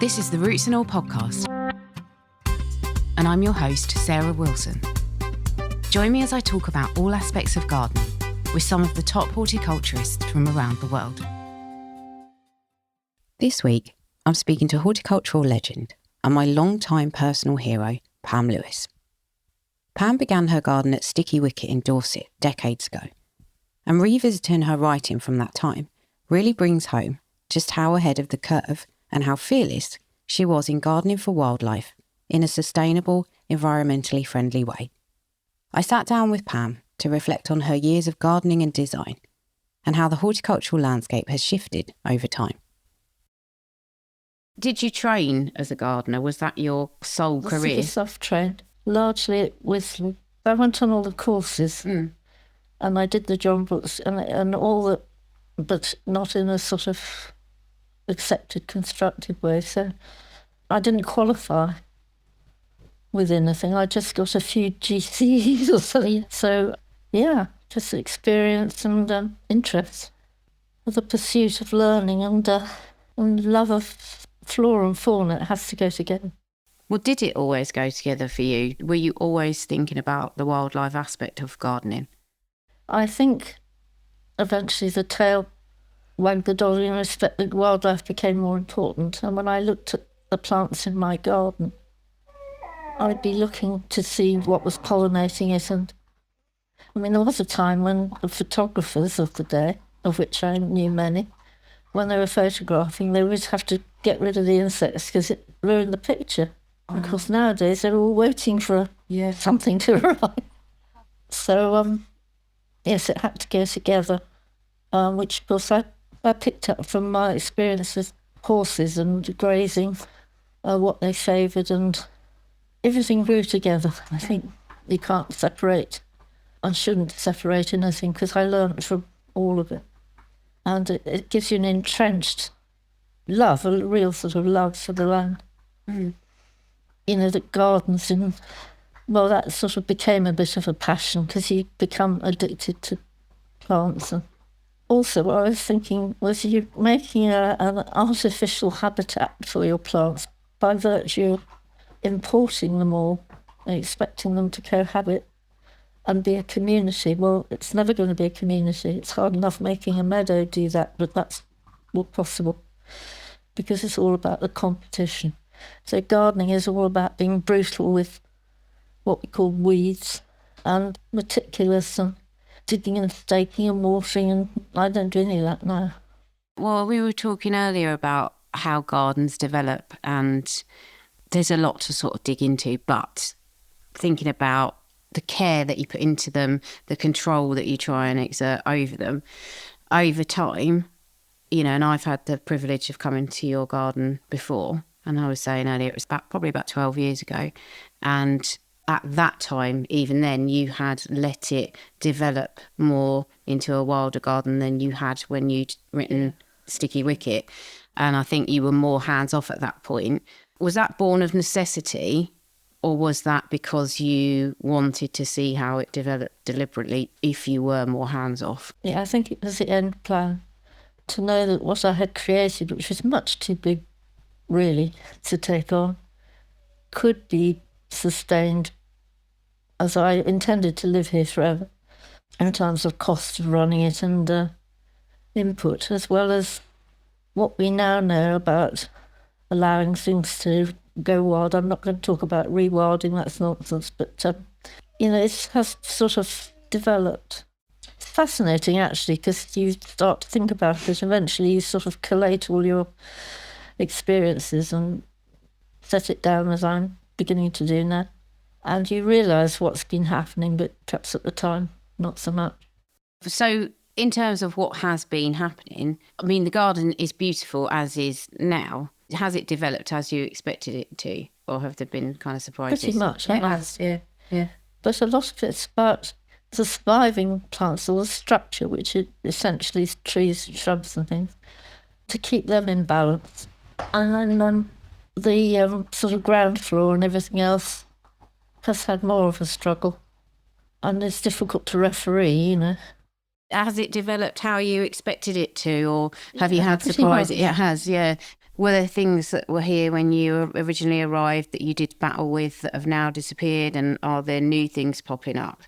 This is the Roots and All podcast, and I'm your host, Sarah Wilson. Join me as I talk about all aspects of gardening with some of the top horticulturists from around the world. This week, I'm speaking to horticultural legend and my long-time personal hero, Pam Lewis. Pam began her garden at Sticky Wicket in Dorset decades ago, and revisiting her writing from that time really brings home just how ahead of the curve and how fearless she was in gardening for wildlife in a sustainable, environmentally friendly way. I sat down with Pam to reflect on her years of gardening and design and how the horticultural landscape has shifted over time. Did you train as a gardener? Was that your sole career? Self-trained, largely at Whistler. I went on all the courses and I did the job books and all the, but not in a sort of accepted, constructed way. So I didn't qualify with anything. I just got a few GCEs or something. So yeah, just experience and interest. The pursuit of learning and love of flora and fauna, it has to go together. Well, did it always go together for you? Were you always thinking about the wildlife aspect of gardening? I think eventually the tail wagged the dog in respect that wildlife became more important. And when I looked at the plants in my garden, I'd be looking to see what was pollinating it. And I mean, there was a time when the photographers of the day, of which I knew many, when they were photographing, they would have to get rid of the insects because it ruined the picture. Oh. Of course, nowadays they're all waiting for something to arrive. So, yes, it had to go together, which, of course, I picked up from my experience with horses and grazing, what they favoured, and everything grew together. I think you can't separate, I shouldn't separate anything, because I learned from all of it. And it gives you an entrenched love, a real sort of love for the land. Mm. You know, the gardens, well, that sort of became a bit of a passion, because you become addicted to plants. And also, what I was thinking was you're making an artificial habitat for your plants by virtue of importing them all and expecting them to cohabit and be a community. Well, it's never going to be a community. It's hard enough making a meadow do that, but that's not possible because it's all about the competition. So gardening is all about being brutal with what we call weeds and meticulous and digging and staking and watering, and I don't do any of that now. Well, we were talking earlier about how gardens develop, and there's a lot to sort of dig into, but thinking about the care that you put into them, the control that you try and exert over them, over time, you know, and I've had the privilege of coming to your garden before, and I was saying earlier, it was probably about 12 years ago, and at that time, even then, you had let it develop more into a wilder garden than you had when you'd written Sticky Wicket. And I think you were more hands-off at that point. Was that born of necessity, or was that because you wanted to see how it developed deliberately if you were more hands-off? Yeah, I think it was the end plan, to know that what I had created, which was much too big, really, to take on, could be sustained as I intended to live here forever, in terms of cost of running it and input, as well as what we now know about allowing things to go wild. I'm not going to talk about rewilding, that's nonsense, but you know, it has sort of developed. It's fascinating actually, because you start to think about it, eventually you sort of collate all your experiences and set it down as I'm beginning to do now, and you realise what's been happening, but perhaps at the time not so much. So in terms of what has been happening, I mean, the garden is beautiful as is now. Has it developed as you expected it to, or have there been kind of surprises? Pretty much. It has, yeah. But a lot of it's about the surviving plants, or the structure, which essentially is trees, shrubs and things, to keep them in balance. And then the sort of ground floor and everything else has had more of a struggle. And it's difficult to referee, you know. Has it developed how you expected it to, or have you had surprises? It has, yeah. Were there things that were here when you originally arrived that you did battle with that have now disappeared, and are there new things popping up?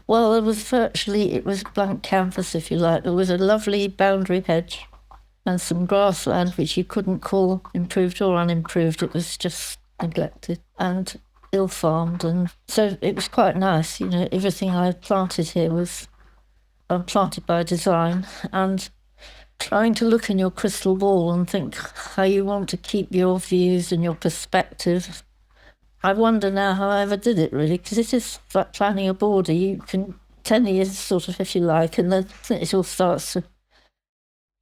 Well, it was blank canvas, if you like. There was a lovely boundary hedge and some grassland, which you couldn't call improved or unimproved. It was just neglected and ill-farmed. And so it was quite nice. Everything I planted here was planted by design, and trying to look in your crystal ball and think how you want to keep your views and your perspective. I wonder now how I ever did it, really, because it is like planning a border. You can 10 years, sort of, if you like, and then it all starts to...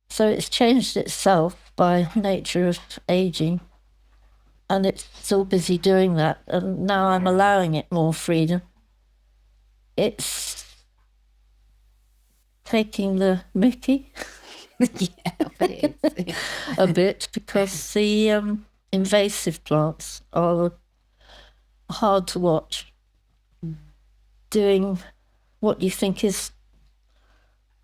So it's changed itself by nature of ageing, and it's still busy doing that, and now I'm allowing it more freedom. It's taking the mickey. Yeah, it is. A bit, because the invasive plants are hard to watch, doing what you think is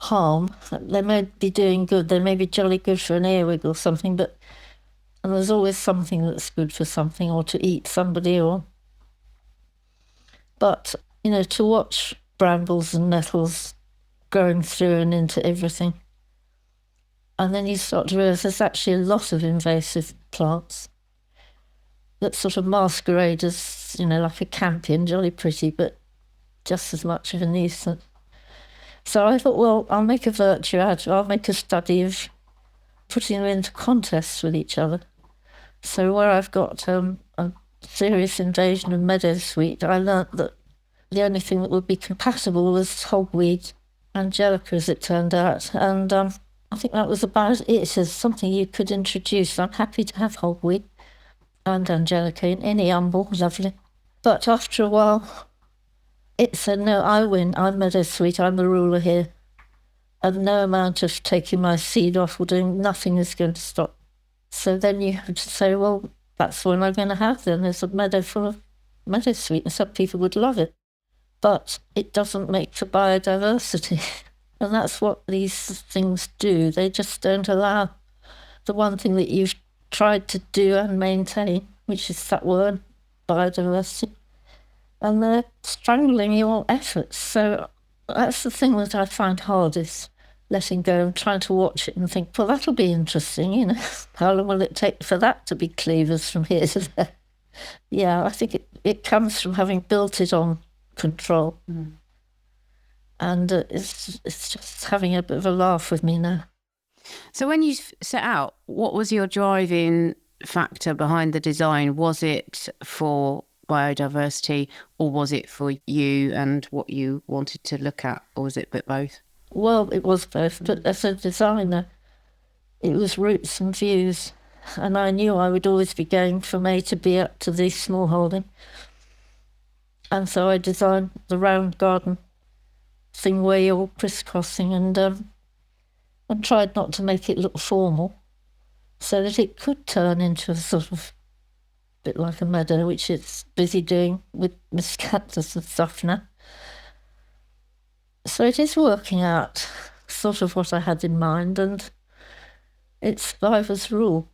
harm. They may be doing good, they may be jolly good for an earwig or something, and there's always something that's good for something, or to eat somebody, but to watch brambles and nettles growing through and into everything, and then you start to realise there's actually a lot of invasive plants that sort of masquerade as, like a campion, jolly pretty, but just as much of a nuisance. So I thought, well, I'll make a virtue out of it. I'll make a study of putting them into contests with each other. So where I've got a serious invasion of meadowsweet, I learnt that the only thing that would be compatible was hogweed, Angelica, as it turned out. And I think that was about it as something you could introduce. I'm happy to have hogweed and Angelica in any umbel, lovely. But after a while, it said, no, I win. I'm meadowsweet. I'm the ruler here. And no amount of taking my seed off or doing nothing is going to stop. So then you have to say, well, that's what I'm going to have then. There's a meadow full of meadowsweet, and some people would love it. But it doesn't make for biodiversity. And that's what these things do. They just don't allow the one thing that you've tried to do and maintain, which is that word, biodiversity. And they're strangling your efforts. So that's the thing that I find hardest, letting go and trying to watch it and think, well, that'll be interesting, How long will it take for that to be cleavers from here to there? Yeah, I think it comes from having built it on control. Mm. And it's just having a bit of a laugh with me now. So when you set out, what was your driving factor behind the design? Was it for biodiversity, or was it for you and what you wanted to look at, or was it a bit both? Well, it was both, but as a designer, it was roots and views, and I knew I would always be going from A to B up to the small holding. And so I designed the round garden thing where you're crisscrossing, and tried not to make it look formal, so that it could turn into a sort of bit like a meadow, which it's busy doing with miscanthus and stuff now. So it is working out sort of what I had in mind, and it's survivor's rule.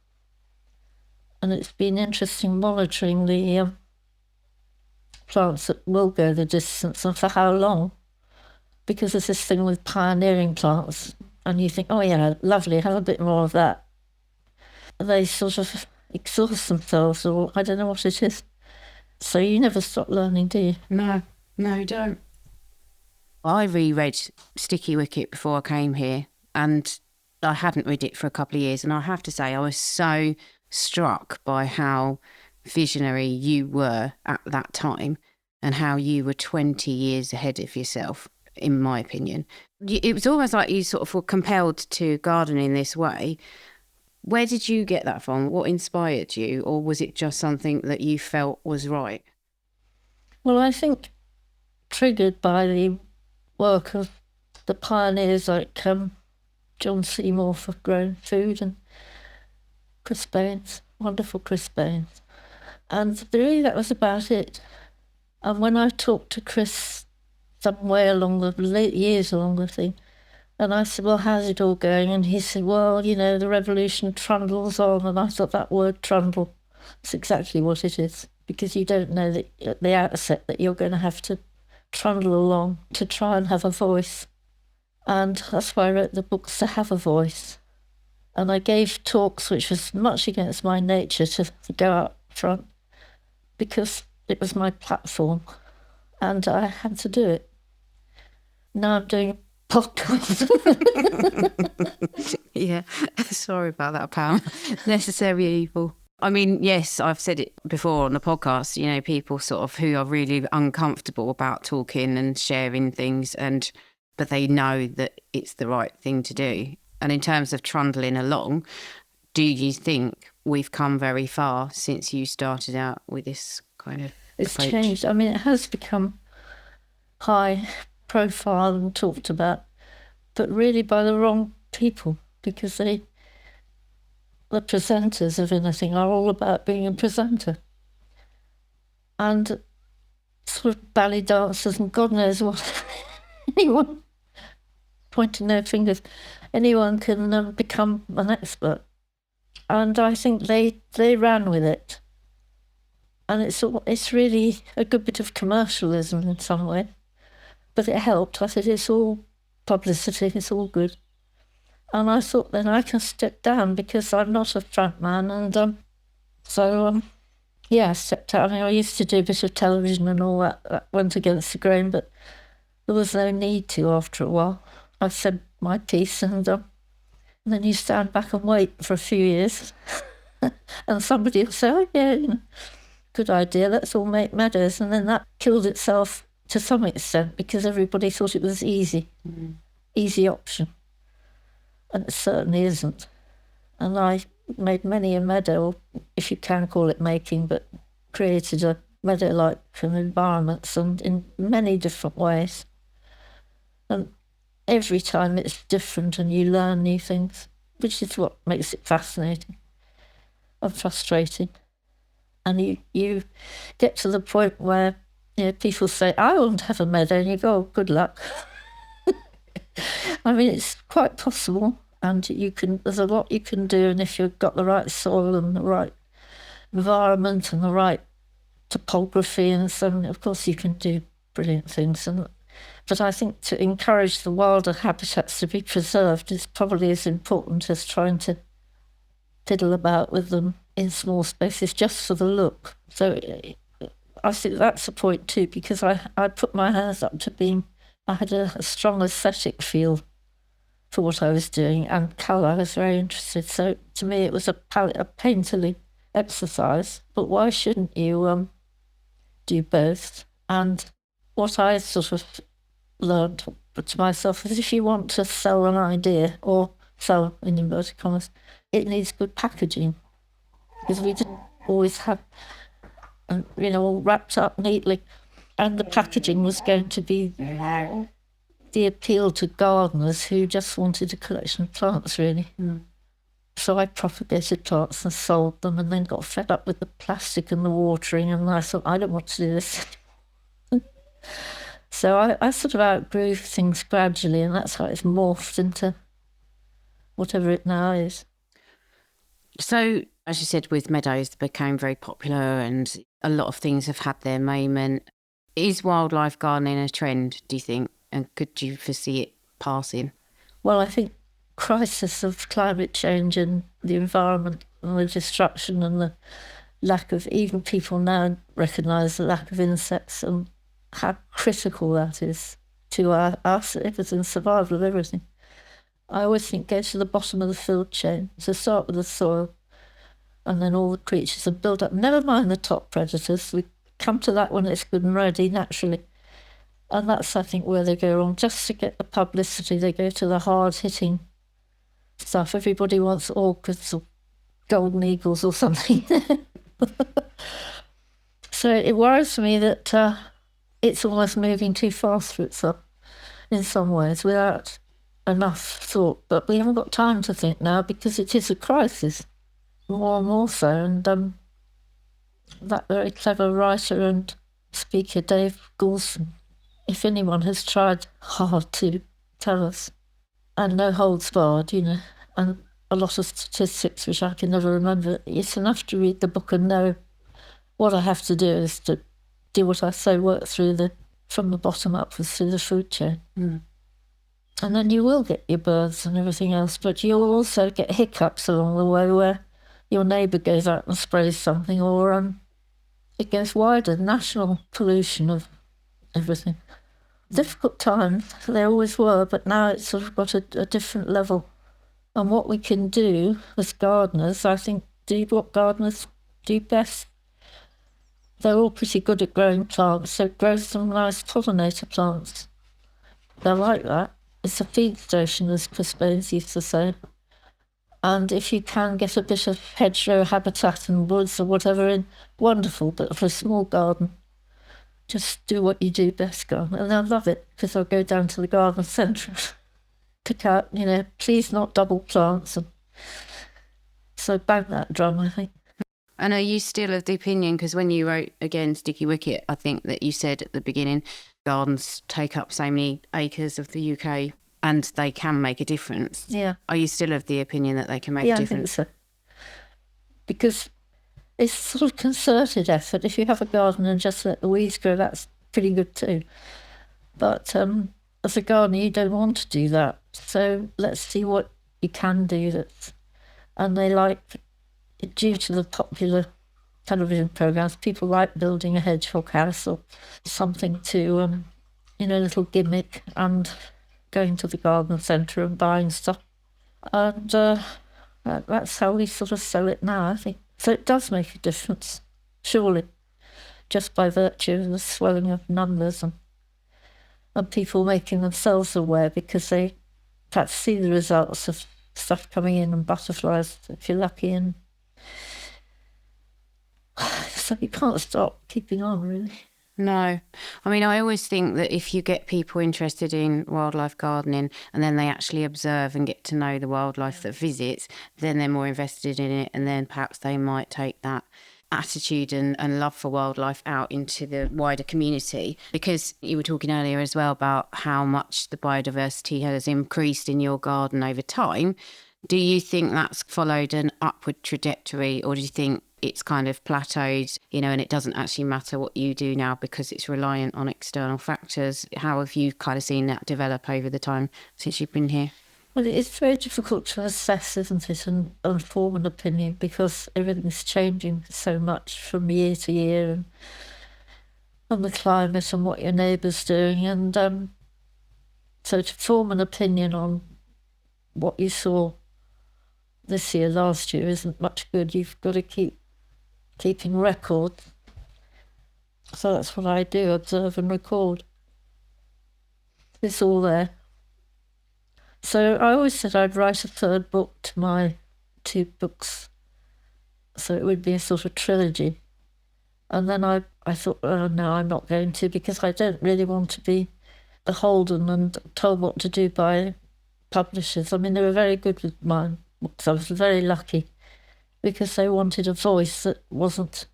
And it's been interesting monitoring the plants that will go the distance and for how long, because there's this thing with pioneering plants, and you think, oh yeah, lovely, have a bit more of that. They sort of exhaust themselves, or I don't know what it is. So you never stop learning, do you? No, you don't. I reread Sticky Wicket before I came here, and I hadn't read it for a couple of years, and I have to say I was so struck by how visionary you were at that time and how you were 20 years ahead of yourself, in my opinion. It was almost like you sort of were compelled to garden in this way. Where did you get that from? What inspired you? Or was it just something that you felt was right? Well, I think triggered by the work of the pioneers like John Seymour for growing food, and Chris Baines, wonderful Chris Baines. And really that was about it. And when I talked to Chris some way along the years along the thing, And I said, well, how's it all going? And he said, well, the revolution trundles on. And I thought that word trundle, it's exactly what it is, because you don't know that at the outset that you're going to have to trundle along to try and have a voice. And that's why I wrote the books, to have a voice. And I gave talks, which was much against my nature to go out front, because it was my platform and I had to do it. Now I'm doing a podcast. Yeah, sorry about that, Pam. Necessary evil. I mean, yes, I've said it before on the podcast, people sort of who are really uncomfortable about talking and sharing things, but they know that it's the right thing to do. And in terms of trundling along, do you think we've come very far since you started out with this kind of It's approach? changed. I mean, it has become high profile and talked about, but really by the wrong people, because the presenters of anything are all about being a presenter. And sort of ballet dancers and God knows what. Anyone pointing their fingers, anyone can become an expert. And I think they ran with it. And it's really a good bit of commercialism in some way. But it helped. I said, it's all publicity, it's all good. And I thought, then I can step down because I'm not a front man. And I stepped out. I mean, I used to do a bit of television and all that. That went against the grain, but there was no need to after a while. I said my piece, and then you stand back and wait for a few years. And somebody will say, oh, yeah, good idea, let's all make meadows. And then that killed itself to some extent because everybody thought it was easy option. And it certainly isn't. And I made many a meadow, if you can call it making, but created a meadow-like environments and in many different ways. And every time it's different and you learn new things, which is what makes it fascinating and frustrating. And you get to the point where people say, I want to have a meadow, and you go, oh, good luck. I mean, it's quite possible, and there's a lot you can do, and if you've got the right soil and the right environment and the right topography and so on, of course you can do brilliant things. But I think to encourage the wilder habitats to be preserved is probably as important as trying to fiddle about with them in small spaces just for the look. So I think that's a point too, because I put my hands up to I had a strong aesthetic feel for what I was doing, and colour, I was very interested. So to me it was a painterly exercise, but why shouldn't you do both? And what I sort of learned to myself is if you want to sell an idea, or sell in inverted commas, it needs good packaging, because we didn't always have, all wrapped up neatly. And the packaging was going to be the appeal to gardeners who just wanted a collection of plants, really. Mm. So I propagated plants and sold them, and then got fed up with the plastic and the watering, and I thought, I don't want to do this. So I sort of outgrew things gradually, and that's how it's morphed into whatever it now is. So, as you said, with meadows, they became very popular and a lot of things have had their moment. Is wildlife gardening a trend, do you think? And could you foresee it passing? Well, I think crisis of climate change and the environment and the destruction and the lack of, even people now recognise the lack of insects and how critical that is to our citizens' survival of everything. I always think go to the bottom of the food chain. So start with the soil and then all the creatures and build up. Never mind the top predators. We come to that when it's good and ready naturally. And that's, I think, where they go wrong. Just to get the publicity, they go to the hard-hitting stuff. Everybody wants orchids or golden eagles or something. So it worries me that it's almost moving too fast for itself in some ways without enough thought. But we haven't got time to think now because it is a crisis, more and more so. And that very clever writer and speaker, Dave Goulson, if anyone has tried hard to tell us and no holds barred, and a lot of statistics which I can never remember. It's enough to read the book and know what I have to do is to do what I say, work from the bottom upwards through the food chain. Mm. And then you will get your birds and everything else, but you'll also get hiccups along the way where your neighbour goes out and sprays something, or it goes wider, national pollution of everything. Difficult times, they always were, but now it's sort of got a different level. And what we can do as gardeners, I think, do what gardeners do best. They're all pretty good at growing plants, so grow some nice pollinator plants. They're like that. It's a feed station, as Crispins used to say. And if you can get a bit of hedgerow habitat and woods or whatever in, wonderful, but for a small garden, just do what you do best, garden. And I love it, because I'll go down to the garden centre, pick out, please not double plants. And so bang that drum, I think. And are you still of the opinion, because when you wrote, again, Sticky Wicket, I think that you said at the beginning, gardens take up so many acres of the UK and they can make a difference. Yeah. Are you still of the opinion that they can make a difference? I think so. Because it's sort of concerted effort. If you have a garden and just let the weeds grow, that's pretty good too. But as a gardener, you don't want to do that. So let's see what you can do. And they like, due to the popular television programmes, people like building a hedgehog house or something to, a little gimmick, and going to the garden centre and buying stuff. And that's how we sort of sell it now, I think. So it does make a difference, surely, just by virtue of the swelling of numbers and people making themselves aware, because they perhaps see the results of stuff coming in and butterflies, if you're lucky, and so you can't stop keeping on, really. No. I mean, I always think that if you get people interested in wildlife gardening and then they actually observe and get to know the wildlife that visits, then they're more invested in it, and then perhaps they might take that attitude and love for wildlife out into the wider community. Because you were talking earlier as well about how much the biodiversity has increased in your garden over time. Do you think that's followed an upward trajectory, or do you think it's kind of plateaued, and it doesn't actually matter what you do now because it's reliant on external factors? How have you kind of seen that develop over the time since you've been here? Well, it's very difficult to assess, isn't it, and form an opinion, because everything's changing so much from year to year, and the climate and what your neighbour's doing. And so to form an opinion on what you saw this year, last year, isn't much good. You've got to keeping record. So that's what I do, observe and record. It's all there. So I always said I'd write a third book to my 2 books. So it would be a sort of trilogy. And then I thought, oh no, I'm not going to, because I don't really want to be beholden and told what to do by publishers. I mean, they were very good with mine. So I was very lucky, because they wanted a voice that wasn't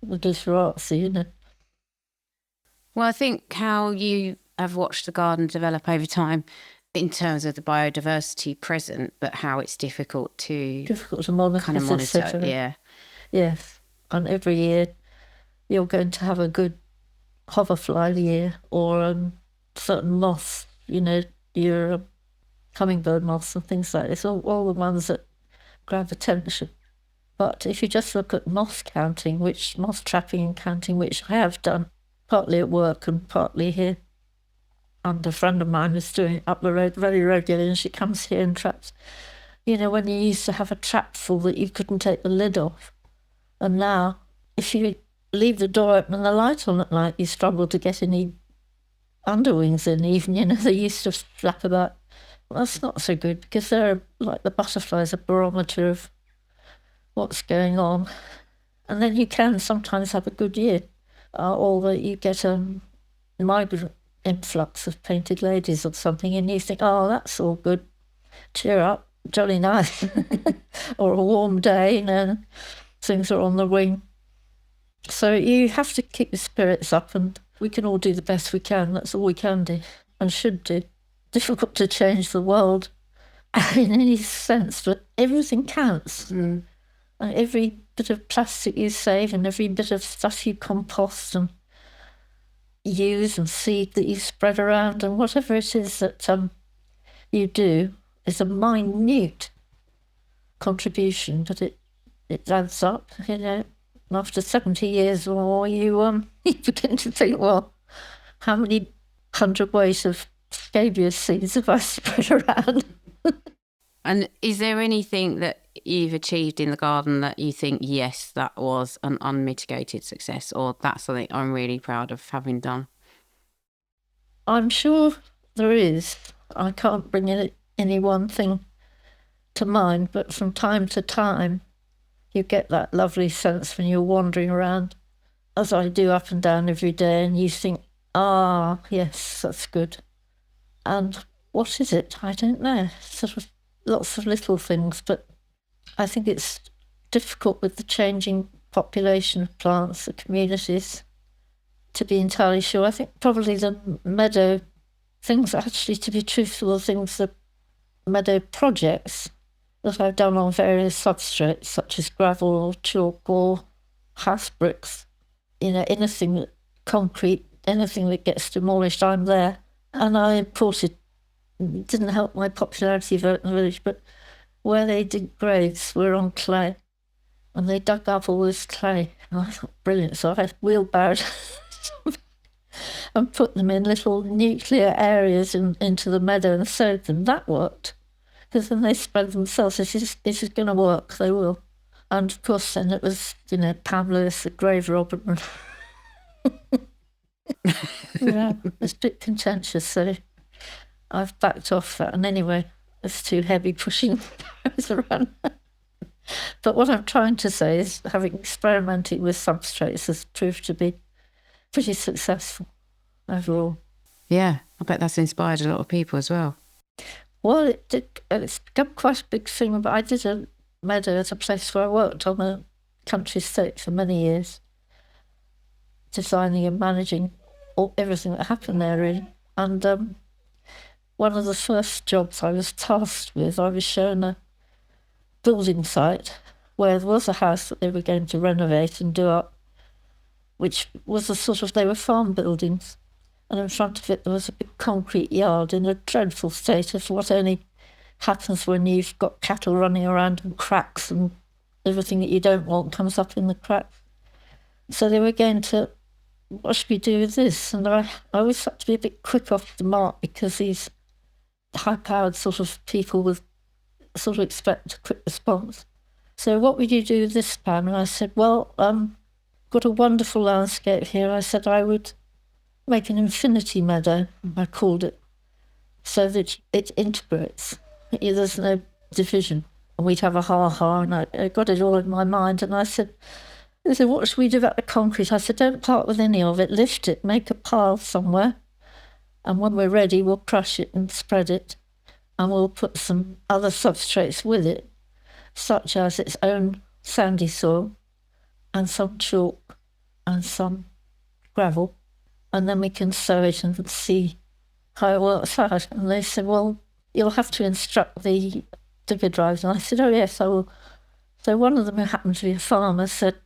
the glitterati, Well, I think how you have watched the garden develop over time in terms of the biodiversity present, but how it's difficult to monitor. Kind of monitor, yeah. Yes, and every year you're going to have a good hoverfly year, or certain moths, your hummingbird moths and things like this, all the ones that grab attention. But if you just look at moth counting, moth trapping and counting, which I have done partly at work and partly here, and a friend of mine is doing it up the road very regularly, and she comes here and traps. When you used to have a trap full that you couldn't take the lid off, and now if you leave the door open and the light on at night, you struggle to get any underwings in even, they used to flap about. Well, that's not so good, because they're like the butterflies, a barometer of what's going on. And then you can sometimes have a good year, or that you get a migrant influx of painted ladies or something, and you think, oh, that's all good, cheer up, jolly nice. Or a warm day, things are on the wing. So you have to keep your spirits up, and we can all do the best we can. That's all we can do and should do. difficult to change the world in any sense, but everything counts. And every bit of plastic you save and every bit of stuff you compost and use and seed that you spread around and whatever it is that you do is a minute contribution, but it adds up, you know. After 70 years or more, you begin to think, well, how many hundredweight of scabious seeds have I spread around? And is there anything that you've achieved in the garden that you think, yes, that was an unmitigated success, or that's something I'm really proud of having done? I'm sure there is. I can't bring any one thing to mind, but from time to time, you get that lovely sense when you're wandering around, as I do up and down every day, and you think, yes, that's good. And what is it? I don't know. Sort of lots of little things, but I think it's difficult with the changing population of plants, the communities, to be entirely sure. I think probably the meadow things, actually, to be truthful, things, the meadow projects that I've done on various substrates, such as gravel or chalk or house bricks, you know, anything that concrete, anything that gets demolished, I'm there. And I imported, it didn't help my popularity vote in the village, but where they dig graves were on clay, and they dug up all this clay. And I thought, brilliant. So I wheelbarrowed and put them in little nuclear areas into the meadow and sowed them. That worked, because then they spread themselves. This is going to work, they will. And of course, then it was, you know, Pam Lewis, the grave robber. Yeah, it's a bit contentious, so I've backed off that. And anyway, it's too heavy pushing those around. But what I'm trying to say is, having experimented with substrates has proved to be pretty successful overall. Yeah, I bet that's inspired a lot of people as well. Well, it's become quite a big thing, but I did a meadow at a place where I worked on a country estate for many years, designing and managing everything that happened there, really. And one of the first jobs I was tasked with, I was shown a building site where there was a house that they were going to renovate and do up, which was a sort of, they were farm buildings. And in front of it, there was a big concrete yard in a dreadful state of what only happens when you've got cattle running around and cracks and everything that you don't want comes up in the cracks. So they were going to, what should we do with this? And I always had to be a bit quick off the mark, because these high-powered sort of people would sort of expect a quick response. So what would you do with this, Pam? And I said, well, got a wonderful landscape here. I said I would make an infinity meadow, I called it, so that it integrates. There's no division. And we'd have a ha-ha, and I got it all in my mind. And I said, what should we do about the concrete? I said, don't part with any of it, lift it, make a pile somewhere, and when we're ready, we'll crush it and spread it, and we'll put some other substrates with it, such as its own sandy soil, and some chalk, and some gravel, and then we can sow it and see how it works out. And they said, well, you'll have to instruct the digger drivers. And I said, oh yes, I will. So one of them, who happened to be a farmer, said,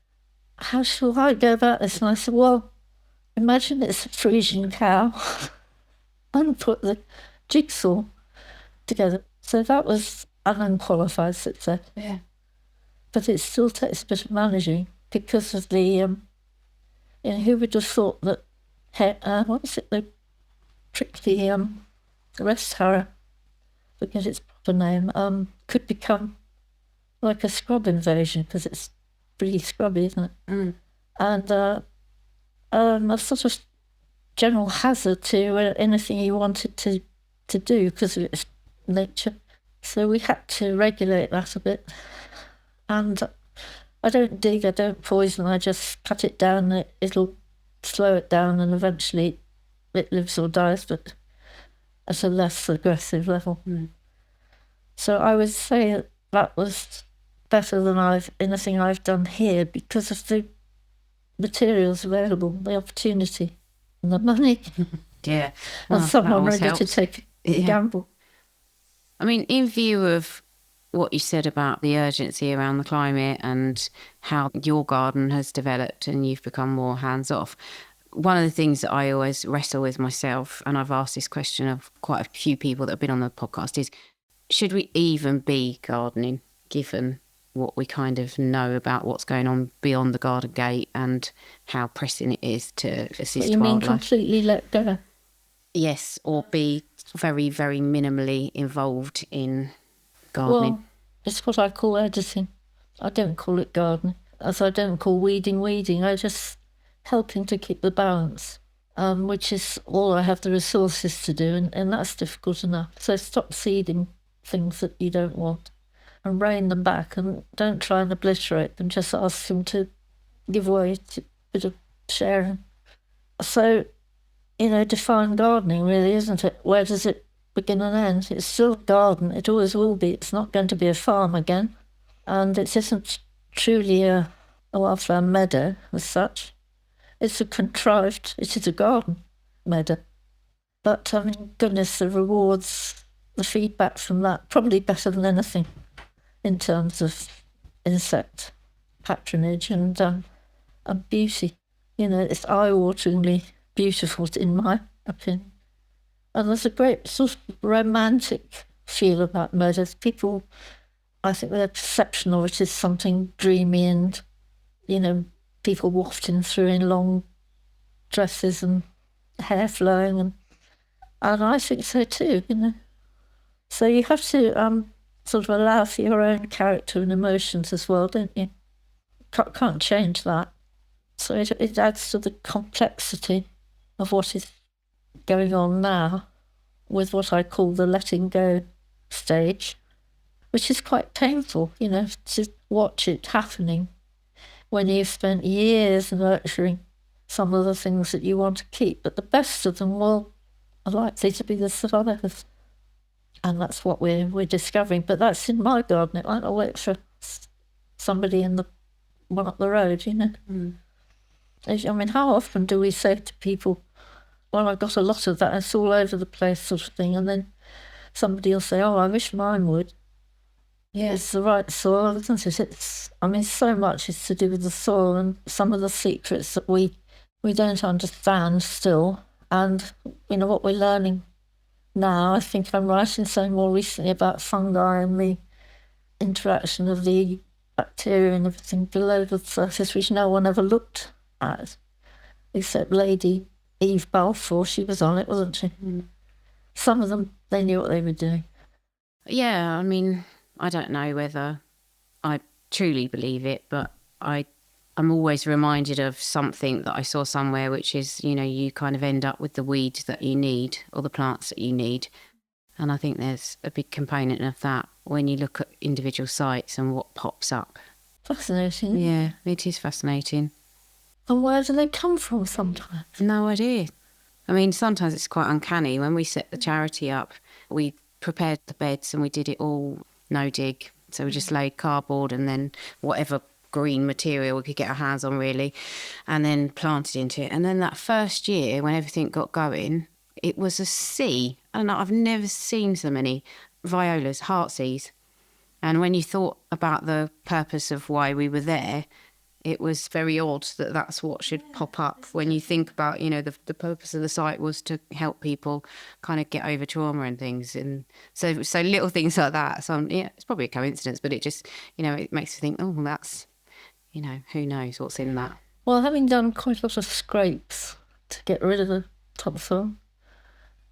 how shall I go about this? And I said, well, imagine it's a Frisian cow and put the jigsaw together. So that was an unqualified success. Yeah. But it still takes a bit of managing, because of the, who would have thought that, what is it, the prickly rest harrow, forget its proper name, could become like a scrub invasion, because it's pretty scrubby, isn't it? Mm. And a sort of general hazard to anything you wanted to do because of its nature. So we had to regulate that a bit. And I don't dig, I don't poison, I just cut it down, it'll slow it down, and eventually it lives or dies, but at a less aggressive level. Mm. So I would say that was better than anything I've done here, because of the materials available, the opportunity and the money. Yeah. And Well, someone that always ready to helps. take a gamble. I mean, in view of what you said about the urgency around the climate and how your garden has developed and you've become more hands-off, one of the things that I always wrestle with myself, and I've asked this question of quite a few people that have been on the podcast, is should we even be gardening given what we kind of know about what's going on beyond the garden gate and how pressing it is to assist wildlife? You mean completely let go? Yes, or be very, very minimally involved in gardening. Well, it's what I call editing. I don't call it gardening, as I don't call weeding. I just helping to keep the balance, which is all I have the resources to do, and that's difficult enough. So stop seeding things that you don't want and rein them back, and don't try and obliterate them, just ask them to give way to a bit of sharing. So, define gardening really, isn't it? Where does it begin and end? It's still a garden, it always will be. It's not going to be a farm again, and it isn't truly a wildflower meadow as such. It is a garden meadow. But I mean, goodness, the rewards, the feedback from that, probably better than anything in terms of insect patronage and beauty. It's eye-wateringly beautiful in my opinion. And there's a great sort of romantic feel about meadows. People, I think their perception of it is something dreamy and, people wafting through in long dresses and hair flowing. And I think so too, So you have to sort of allow for your own character and emotions as well, don't you? Can't change that. So it adds to the complexity of what is going on now with what I call the letting go stage, which is quite painful, to watch it happening when you've spent years nurturing some of the things that you want to keep. But the best of them are likely to be the survivors. And that's what we're discovering. But that's in my garden. It might not work for somebody in the one up the road, Mm. I mean, how often do we say to people, well, I've got a lot of that, it's all over the place sort of thing, and then somebody will say, oh, I wish mine would. Yeah, it's the right soil, isn't it? So much is to do with the soil and some of the secrets that we don't understand still. And, what we're learning now, I think I'm writing something more recently about fungi and the interaction of the bacteria and everything below the surface, which no one ever looked at, except Lady Eve Balfour. She was on it, wasn't she? Mm. Some of them, they knew what they were doing. Yeah, I mean, I don't know whether I truly believe it, but I'm always reminded of something that I saw somewhere, which is, you kind of end up with the weeds that you need or the plants that you need. And I think there's a big component of that when you look at individual sites and what pops up. Fascinating. Yeah, it is fascinating. And where do they come from sometimes? No idea. I mean, sometimes it's quite uncanny. When we set the charity up, we prepared the beds and we did it all no dig. So we just laid cardboard and then whatever green material we could get our hands on, really, and then planted into it. And then that first year, when everything got going, it was a sea. And I've never seen so many violas, heartsease. And when you thought about the purpose of why we were there, it was very odd that that's what should pop up when you think about, the purpose of the site was to help people kind of get over trauma and things. And so little things like that. So it's probably a coincidence, but it just, it makes you think, oh, well, that's, who knows what's in that. Well, having done quite a lot of scrapes to get rid of the topsoil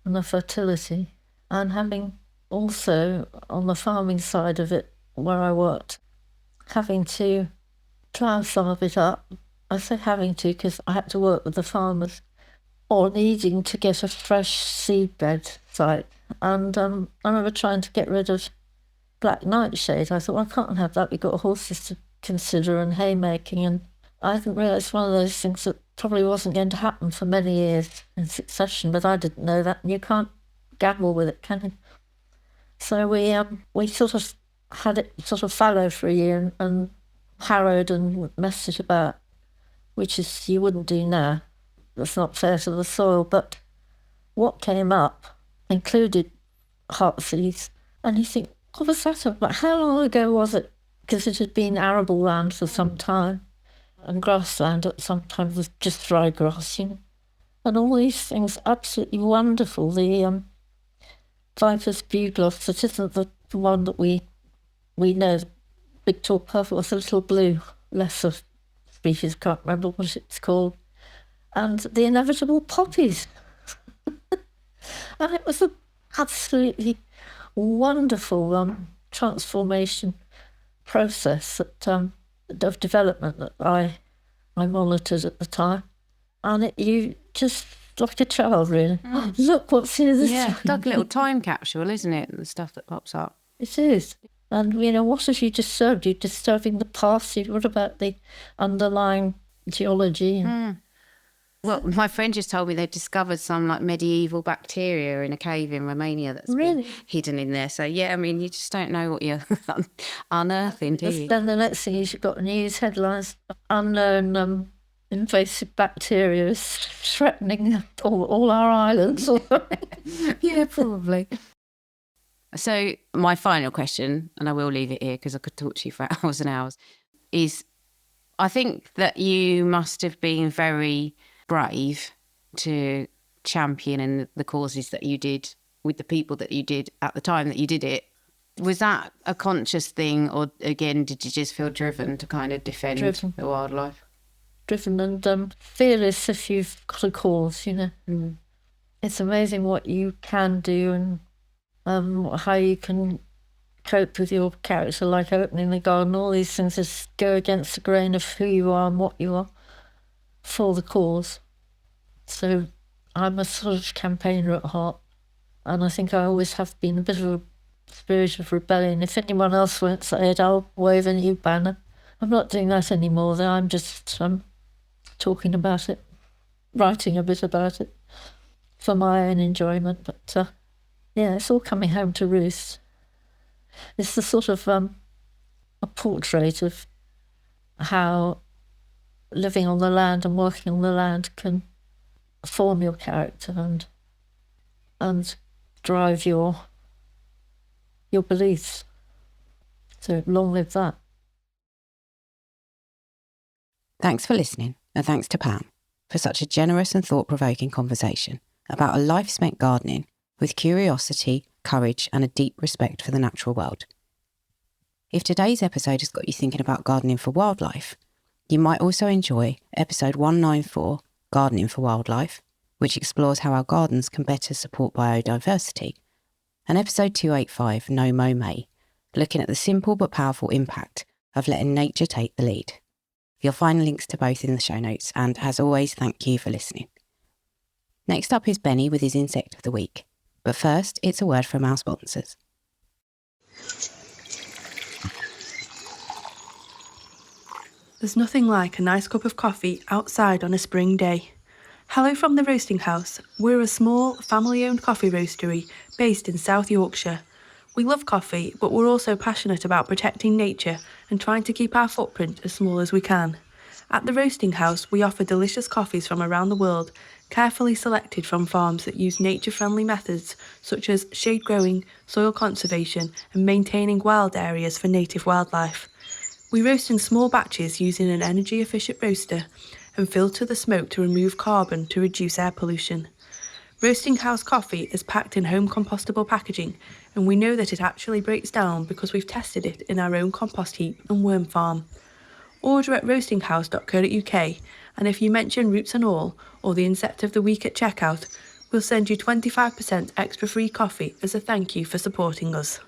and the fertility, and having also on the farming side of it where I worked, having to plough some of it up. I say having to because I had to work with the farmers, or needing to get a fresh seedbed site. And I remember trying to get rid of black nightshade. I thought, well, I can't have that. We've got horses to consider and haymaking. And I didn't realise it's one of those things that probably wasn't going to happen for many years in succession, but I didn't know that. And you can't gamble with it, can you? So we sort of had it sort of fallow for a year and harrowed and messed it about, which is you wouldn't do now. That's not fair to the soil. But what came up included heartsease. And you think, what was that about? How long ago was it? Because it had been arable land for some time, and grassland at some time was just dry grass, And all these things, absolutely wonderful. The Viper's bugloss, that isn't the one that we know. Big tall purple was a little blue, lesser species, can't remember what it's called. And the inevitable poppies. And it was an absolutely wonderful transformation process of development that I monitored at the time. And you just, like a child, really. Look what's in this. Yeah, like a little time capsule, isn't it? The stuff that pops up. It is. And, what have you disturbed? You're disturbing the past. What about the underlying geology? Well, my friend just told me they've discovered some medieval bacteria in a cave in Romania that's really been hidden in there. So, yeah, I mean, you just don't know what you're unearthing, do you? Then the next thing is you've got news headlines, unknown invasive bacteria is threatening all our islands. Yeah, probably. So my final question, and I will leave it here because I could talk to you for hours and hours, is I think that you must have been very brave to champion in the causes that you did with the people that you did at the time that you did it. Was that a conscious thing, or again, did you just feel driven to kind of defend the wildlife? Driven and fearless if you've got a cause, It's amazing what you can do and how you can cope with your character, like opening the garden. All these things just go against the grain of who you are and what you are for the cause. So I'm a sort of campaigner at heart, and I think I always have been a bit of a spirit of rebellion. If anyone else won't say it, I'll wave a new banner. I'm not doing that anymore, though. I'm just talking about it, writing a bit about it for my own enjoyment. But yeah, it's all coming home to roost. It's the sort of a portrait of how living on the land and working on the land can form your character and drive your beliefs. So long live that. Thanks for listening, and thanks to Pam for such a generous and thought-provoking conversation about a life spent gardening with curiosity, courage, and a deep respect for the natural world. If today's episode has got you thinking about gardening for wildlife, you might also enjoy episode 194, Gardening for Wildlife, which explores how our gardens can better support biodiversity, and episode 285, No Mow May, looking at the simple but powerful impact of letting nature take the lead. You'll find links to both in the show notes, and as always, thank you for listening. Next up is Benny with his Insect of the Week, but first, it's a word from our sponsors. There's nothing like a nice cup of coffee outside on a spring day. Hello from the Roasting House. We're a small, family-owned coffee roastery based in South Yorkshire. We love coffee, but we're also passionate about protecting nature and trying to keep our footprint as small as we can. At the Roasting House, we offer delicious coffees from around the world, carefully selected from farms that use nature-friendly methods such as shade growing, soil conservation, and maintaining wild areas for native wildlife. We roast in small batches using an energy-efficient roaster and filter the smoke to remove carbon to reduce air pollution. Roasting House coffee is packed in home compostable packaging, and we know that it actually breaks down because we've tested it in our own compost heap and worm farm. Order at roastinghouse.co.uk, and if you mention Roots and All or the Insect of the Week at checkout, we'll send you 25% extra free coffee as a thank you for supporting us.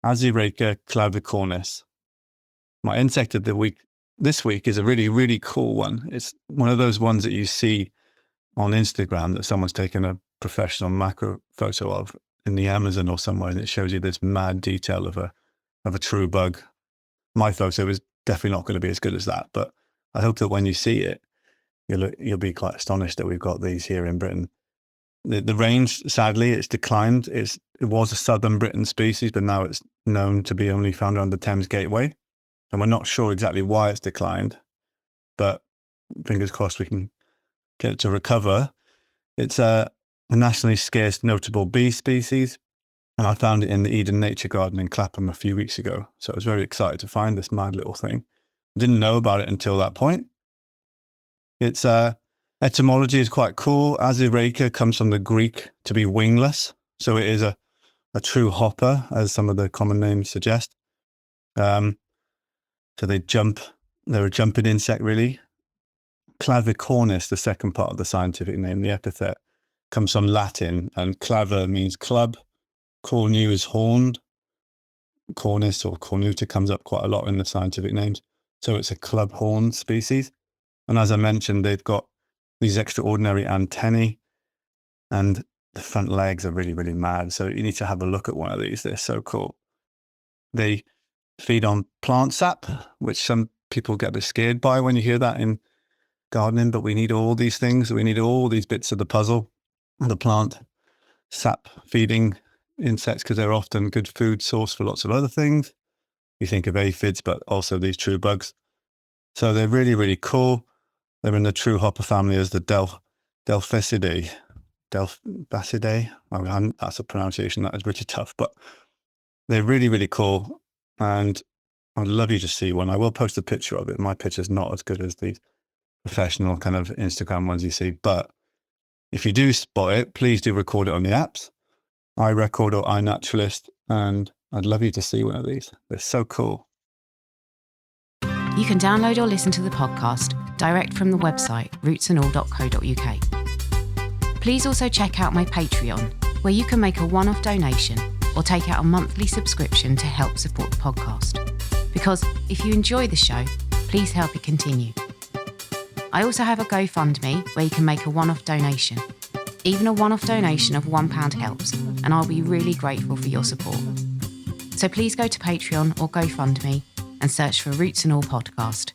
Asiraca clavicornis. My insect of the week this week is a really, really cool one. It's one of those ones that you see on Instagram that someone's taken a professional macro photo of in the Amazon or somewhere, and it shows you this mad detail of a true bug. My photo is definitely not going to be as good as that, but I hope that when you see it, you'll be quite astonished that we've got these here in Britain. The range, sadly, it's declined. It was a southern Britain species, but now it's known to be only found around the Thames Gateway. And we're not sure exactly why it's declined, but fingers crossed we can get it to recover. It's a nationally scarce notable bee species, And I found it in the Eden Nature Garden in Clapham a few weeks ago. So I was very excited to find this mad little thing. Didn't know about it until that point. Its etymology is quite cool. Asiraca comes from the Greek to be wingless. So it is a true hopper, as some of the common names suggest. So they're a jumping insect, really. Clavicornis, the second part of the scientific name, the epithet, comes from Latin, and claver means club. Cornu is horned. Cornis or cornuta comes up quite a lot in the scientific names. So it's a club horned species. And as I mentioned, they've got these extraordinary antennae, and the front legs are really, really mad. So you need to have a look at one of these. They're so cool. They feed on plant sap, which some people get a bit scared by when you hear that in gardening, but we need all these things. We need all these bits of the puzzle, the plant sap feeding insects, because they're often good food source for lots of other things. You think of aphids, but also these true bugs. So they're really, really cool. They're in the true hopper family as the Delphisidae. Delphisidae. That's a pronunciation that is pretty tough, but they're really, really cool. And I'd love you to see one. I will post a picture of it. My picture's not as good as these professional kind of Instagram ones you see, but if you do spot it, please do record it on the apps, iRecord or iNaturalist, and I'd love you to see one of these. They're so cool. You can download or listen to the podcast direct from the website rootsandall.co.uk. Please also check out my Patreon, where you can make a one-off donation or take out a monthly subscription to help support the podcast. Because if you enjoy the show, please help it continue. I also have a GoFundMe where you can make a one-off donation. Even a one-off donation of £1 helps, and I'll be really grateful for your support. So please go to Patreon or GoFundMe and search for Roots and All Podcast.